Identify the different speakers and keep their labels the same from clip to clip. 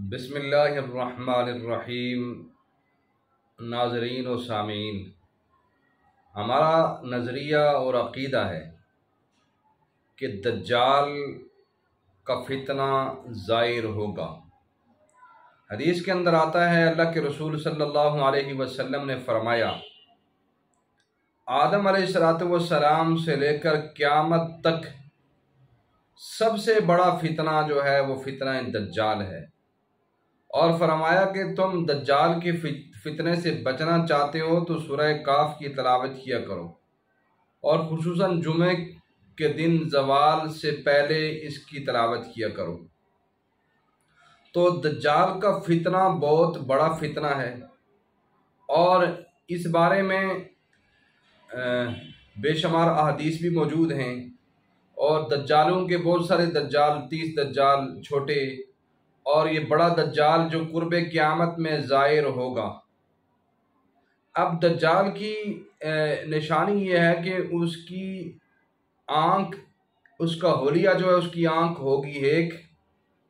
Speaker 1: بسم اللہ الرحمن الرحیم۔ ناظرین و سامعین، ہمارا نظریہ اور عقیدہ ہے کہ دجال کا فتنہ ظاہر ہوگا۔ حدیث کے اندر آتا ہے، اللہ کے رسول صلی اللہ علیہ وسلم نے فرمایا، آدم علیہ السلام سے لے کر قیامت تک سب سے بڑا فتنہ جو ہے وہ فتنہ دجال ہے، اور فرمایا کہ تم دجال کے فتنے سے بچنا چاہتے ہو تو سورہ کاف کی تلاوت کیا کرو، اور خصوصاً جمعے کے دن زوال سے پہلے اس کی تلاوت کیا کرو۔ تو دجال کا فتنہ بہت بڑا فتنہ ہے، اور اس بارے میں بے شمار احادیث بھی موجود ہیں، اور دجالوں کے بہت سارے دجال، 30 دجال چھوٹے، اور یہ بڑا دجال جو قرب قیامت میں ظاہر ہوگا۔ اب دجال کی نشانی یہ ہے کہ اس کی آنکھ، اس کا حلیہ جو ہے، اس کی آنکھ ہوگی ایک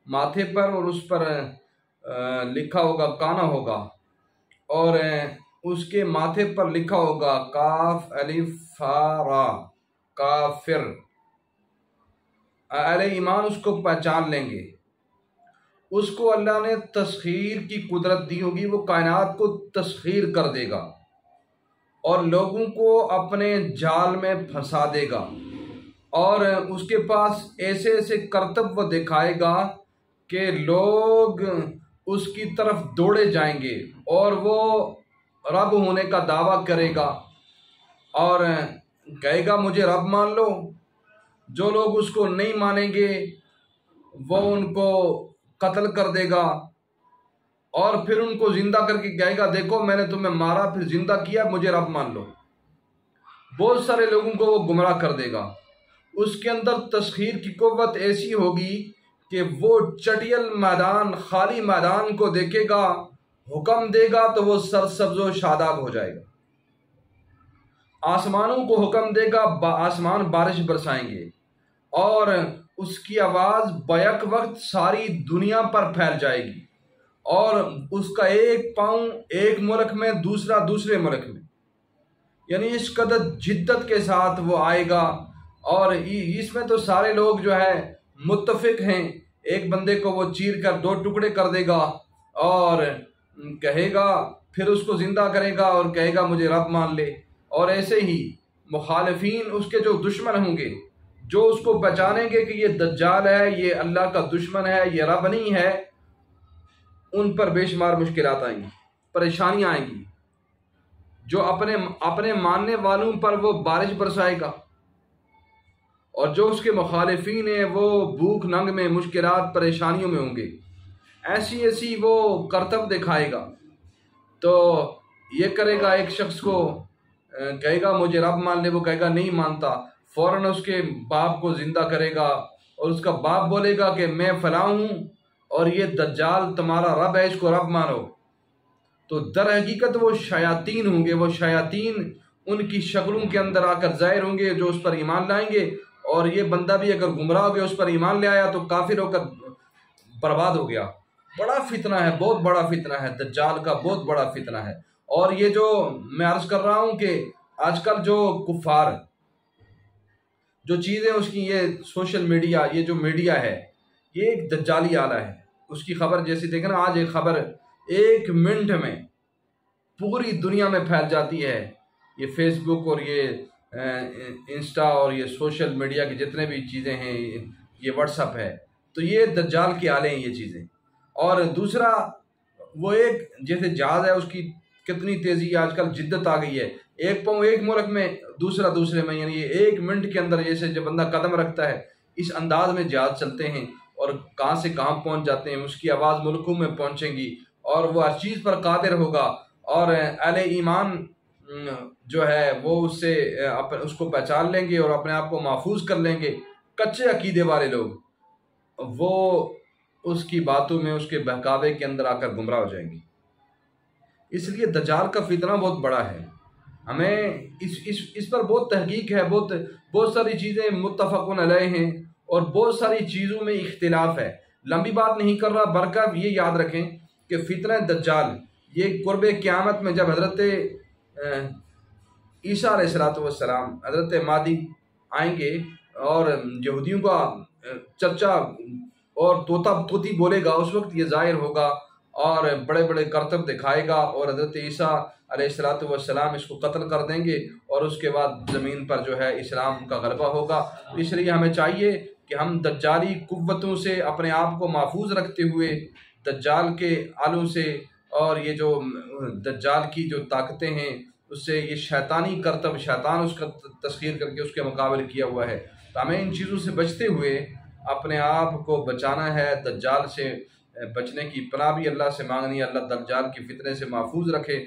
Speaker 1: ماتھے پر، اور اس پر لکھا ہوگا، کانا ہوگا، اور اس کے ماتھے پر لکھا ہوگا کاف الف فا را، کافر۔ اہل ایمان اس کو پہچان لیں گے۔ اس کو اللہ نے تسخیر کی قدرت دی ہوگی، وہ کائنات کو تسخیر کر دے گا اور لوگوں کو اپنے جال میں پھنسا دے گا، اور اس کے پاس ایسے ایسے کرتب وہ دکھائے گا کہ لوگ اس کی طرف دوڑے جائیں گے، اور وہ رب ہونے کا دعویٰ کرے گا اور کہے گا مجھے رب مان لو۔ جو لوگ اس کو نہیں مانیں گے وہ ان کو قتل کر دے گا، اور پھر ان کو زندہ کر کے کہے گا دیکھو میں نے تمہیں مارا پھر زندہ کیا، مجھے رب مان لو۔ بہت سارے لوگوں کو وہ گمراہ کر دے گا۔ اس کے اندر تسخیر کی قوت ایسی ہوگی کہ وہ چٹیل میدان، خالی میدان کو دیکھے گا، حکم دے گا تو وہ سرسبز و شاداب ہو جائے گا۔ آسمانوں کو حکم دے گا، آسمان بارش برسائیں گے، اور اس کی آواز بیک وقت ساری دنیا پر پھیل جائے گی، اور اس کا ایک پاؤں ایک ملک میں، دوسرا دوسرے ملک میں، یعنی اس قدر جدت کے ساتھ وہ آئے گا۔ اور اس میں تو سارے لوگ جو ہے متفق ہیں، ایک بندے کو وہ چیر کر 2 ٹکڑے کر دے گا، اور کہے گا، پھر اس کو زندہ کرے گا اور کہے گا مجھے رب مان لے۔ اور ایسے ہی مخالفین، اس کے جو دشمن ہوں گے، جو اس کو پہچانیں گے کہ یہ دجال ہے، یہ اللہ کا دشمن ہے، یہ رب نہیں ہے، ان پر بے شمار مشکلات آئیں گی، پریشانیاں آئیں گی۔ جو اپنے ماننے والوں پر وہ بارش برسائے گا، اور جو اس کے مخالفین ہیں وہ بھوک ننگ میں، مشکلات، پریشانیوں میں ہوں گے۔ ایسی ایسی وہ کرتب دکھائے گا۔ تو یہ کرے گا، ایک شخص کو کہے گا مجھے رب مان لے، وہ کہے گا نہیں مانتا، فوراً اس کے باپ کو زندہ کرے گا، اور اس کا باپ بولے گا کہ میں فلاں ہوں اور یہ دجال تمہارا رب ہے، اس کو رب مانو۔ تو در حقیقت وہ شیاطین ہوں گے، وہ شیاطین ان کی شکلوں کے اندر آ کر ظاہر ہوں گے، جو اس پر ایمان لائیں گے، اور یہ بندہ بھی اگر گمراہ ہو گیا، اس پر ایمان لے آیا تو کافر ہو کر برباد ہو گیا۔ بڑا فتنہ ہے، بہت بڑا فتنہ ہے، دجال کا بہت بڑا فتنہ ہے۔ اور یہ جو میں عرض کر رہا ہوں کہ آج کل جو کفار جو چیزیں اس کی، یہ سوشل میڈیا، یہ جو میڈیا ہے، یہ ایک دجالی آلہ ہے۔ اس کی خبر جیسے دیکھیں نا، آج ایک خبر 1 منٹ میں پوری دنیا میں پھیل جاتی ہے۔ یہ فیس بک اور یہ انسٹا اور یہ سوشل میڈیا کی جتنے بھی چیزیں ہیں، یہ واٹس ایپ ہے، تو یہ دجال کے آلے ہیں یہ چیزیں۔ اور دوسرا وہ ایک جیسے جہاز ہے، اس کی کتنی تیزی آج کل، جدت آ گئی ہے، ایک پاؤں ایک ملک میں، دوسرا دوسرے میں، یعنی 1 منٹ کے اندر جیسے جب بندہ قدم رکھتا ہے اس انداز میں جہاز چلتے ہیں، اور کہاں سے کہاں پہنچ جاتے ہیں، اس کی آواز ملکوں میں پہنچیں گی، اور وہ ہر چیز پر قادر ہوگا، اور اہل ایمان جو ہے وہ اس کو پہچان لیں گے اور اپنے آپ کو محفوظ کر لیں گے۔ کچے عقیدے والے لوگ وہ اس کی باتوں میں، اس کے بہکاوے کے اندر آ کر گمراہ ہو جائیں گے۔ اس لیے دجال کا فتنہ بہت بڑا ہے، ہمیں اس پر بہت تحقیق ہے، بہت ساری چیزیں متفقن علیہ ہیں، اور بہت ساری چیزوں میں اختلاف ہے۔ لمبی بات نہیں کر رہا، برکہ یہ یاد رکھیں کہ فتنہ دجال یہ قرب قیامت میں جب حضرت عیسیٰ علیہ السلام حضرت مہدی آئیں گے اور یہودیوں کا چرچا اور طوطی بولے گا، اس وقت یہ ظاہر ہوگا اور بڑے بڑے کرتب دکھائے گا، اور حضرت عیسیٰ علیہ السلام اس کو قتل کر دیں گے، اور اس کے بعد زمین پر جو ہے اسلام کا غلبہ ہوگا۔ اس لیے ہمیں چاہیے کہ ہم دجالی قوتوں سے اپنے آپ کو محفوظ رکھتے ہوئے، دجال کے آلوں سے اور یہ جو دجال کی جو طاقتیں ہیں اس سے، یہ شیطانی کرتب، شیطان اس کا تسخیر کر کے اس کے مقابل کیا ہوا ہے، تو ہمیں ان چیزوں سے بچتے ہوئے اپنے آپ کو بچانا ہے۔ دجال سے بچنے کی پناہ بھی اللہ سے مانگنی ہے، اللہ دجال کی فتنے سے محفوظ رکھے۔